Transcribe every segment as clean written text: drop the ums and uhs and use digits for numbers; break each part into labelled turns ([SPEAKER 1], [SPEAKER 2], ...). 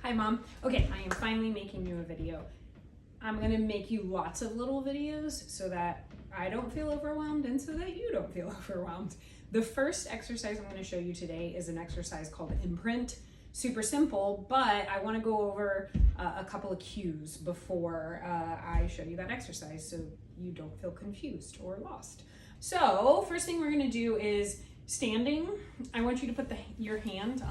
[SPEAKER 1] Hi Mom. Okay, I am finally making you a video. I'm gonna make you lots of little videos so that I don't feel overwhelmed and so that you don't feel overwhelmed. The first exercise I'm gonna show you today is an exercise called Imprint. Super simple, but I wanna go over a couple of cues before I show you that exercise so you don't feel confused or lost. So first thing we're gonna do is standing. I want you to put your hand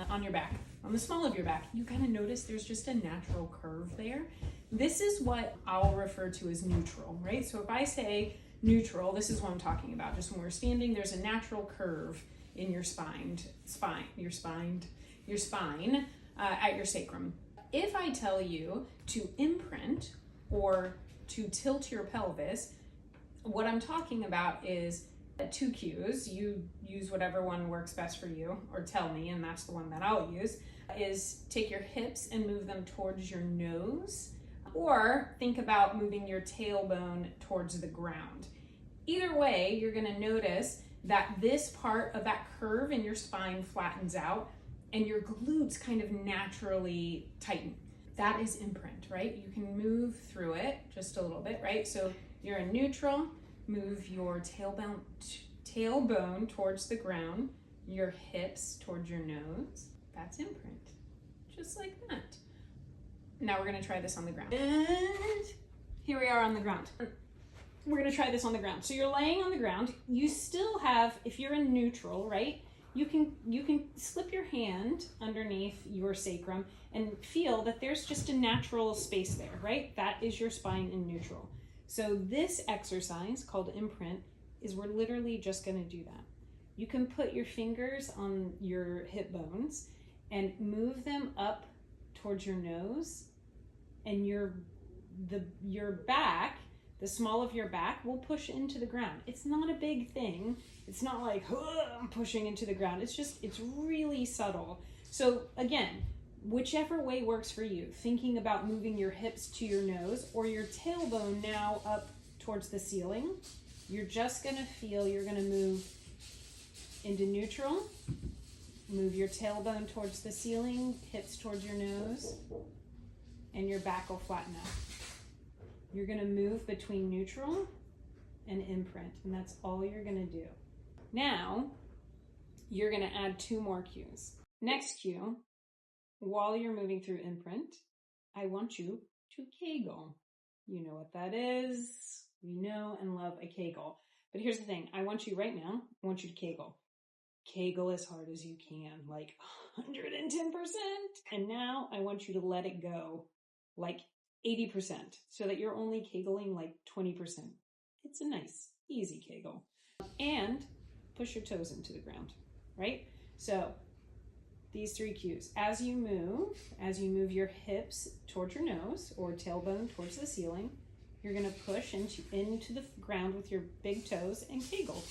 [SPEAKER 1] on your back, on the small of your back. You kind of notice there's just a natural curve there. This is what I'll refer to as neutral, right? So if I say neutral, this is what I'm talking about. Just when we're standing, there's a natural curve in your spine at your sacrum. If I tell you to imprint or to tilt your pelvis, what I'm talking about is two cues. You use whatever one works best for you, or tell me, and that's the one that I'll use, is take your hips and move them towards your nose, or think about moving your tailbone towards the ground. Either way, you're gonna notice that this part of that curve in your spine flattens out and your glutes kind of naturally tighten. That is imprint, right? You can move through it just a little bit, right? So you're in neutral, move your tailbone towards the ground, your hips towards your nose. That's imprint, just like that. Now we're gonna try this on the ground. And here we are on the ground. We're gonna try this on the ground. So you're laying on the ground. You still have, if you're in neutral, right? You can slip your hand underneath your sacrum and feel that there's just a natural space there, right? That is your spine in neutral. So this exercise called Imprint is we're literally just gonna do that. You can put your fingers on your hip bones and move them up towards your nose, and your back, the small of your back, will push into the ground. It's not a big thing. It's not like, I'm pushing into the ground. It's really subtle. So again, whichever way works for you, thinking about moving your hips to your nose or your tailbone now up towards the ceiling, you're just gonna feel, you're gonna move into neutral, move your tailbone towards the ceiling, hips towards your nose, and your back will flatten out. You're gonna move between neutral and imprint, and that's all you're gonna do. Now, you're gonna add two more cues. Next cue, while you're moving through imprint, I want you to kegel. You know what that is. We know and love a kegel. But here's the thing. I want you right now, I want you to kegel. Kegel as hard as you can, like 110%. And now I want you to let it go like 80% so that you're only kegling like 20%. It's a nice, easy kegel. And push your toes into the ground, right? So these three cues. As you move your hips towards your nose or tailbone towards the ceiling, you're gonna push into the ground with your big toes and kegel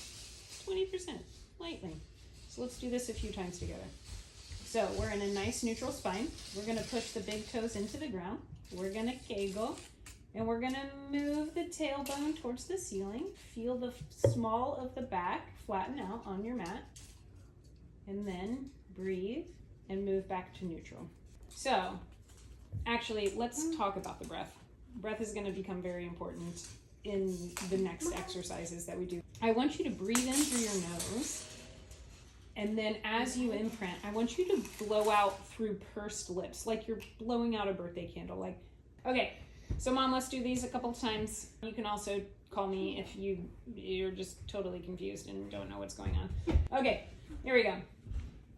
[SPEAKER 1] 20%, lightly. So let's do this a few times together. So we're in a nice neutral spine. We're gonna push the big toes into the ground. We're gonna kegel, and we're gonna move the tailbone towards the ceiling. Feel the small of the back flatten out on your mat, and then breathe and move back to neutral. So actually, let's talk about the breath. Breath is gonna become very important in the next exercises that we do. I want you to breathe in through your nose, and then as you imprint, I want you to blow out through pursed lips, like you're blowing out a birthday candle. Like, okay, so Mom, let's do these a couple times. You can also call me if you're just totally confused and don't know what's going on. Okay, here we go.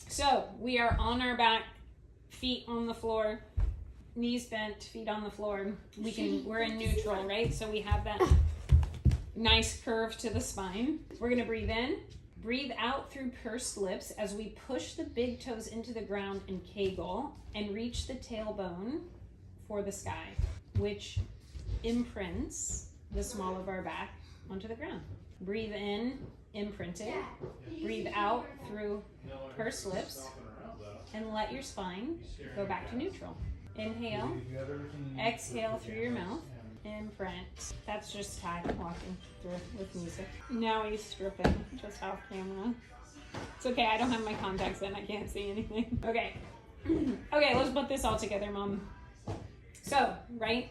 [SPEAKER 1] So we are on our back, feet on the floor, knees bent, feet on the floor. We're in neutral, right? So we have that nice curve to the spine. We're gonna breathe in, breathe out through pursed lips as we push the big toes into the ground and kegel and reach the tailbone for the sky, which imprints the small of our back onto the ground. Breathe in, imprinted. Breathe out through pursed lips and let your spine go back to neutral. Inhale, exhale through your mouth, imprint. That's just Ty walking through with music. Now he's stripping, just off camera. It's okay, I don't have my contacts in, I can't see anything. Okay. Okay. Okay, let's put this all together, Mom. So, right,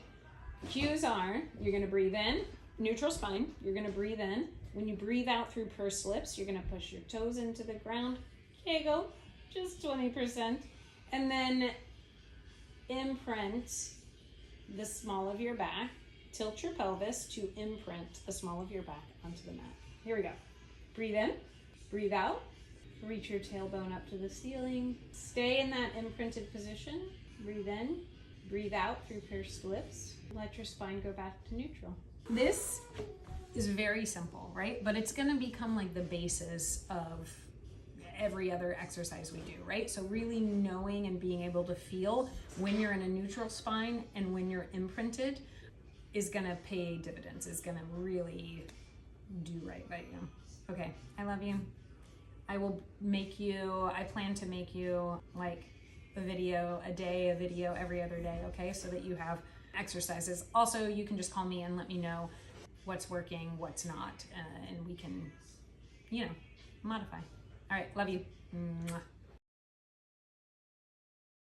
[SPEAKER 1] cues are, you're gonna breathe in, neutral spine, you're gonna breathe in. When you breathe out through pursed lips, you're gonna push your toes into the ground, kegel, just 20%. And then imprint the small of your back, tilt your pelvis to imprint the small of your back onto the mat. Here we go. Breathe in, breathe out, reach your tailbone up to the ceiling. Stay in that imprinted position. Breathe in, breathe out through pursed lips. Let your spine go back to neutral. This is very simple, right? But it's gonna become like the basis of every other exercise we do, right? So really knowing and being able to feel when you're in a neutral spine and when you're imprinted is gonna pay dividends, is gonna really do right by you. Okay, I love you. I plan to make you like a video a day, a video every other day, okay? So that you have exercises. Also, you can just call me and let me know what's working, what's not, and we can, modify. All right, love you. Mwah.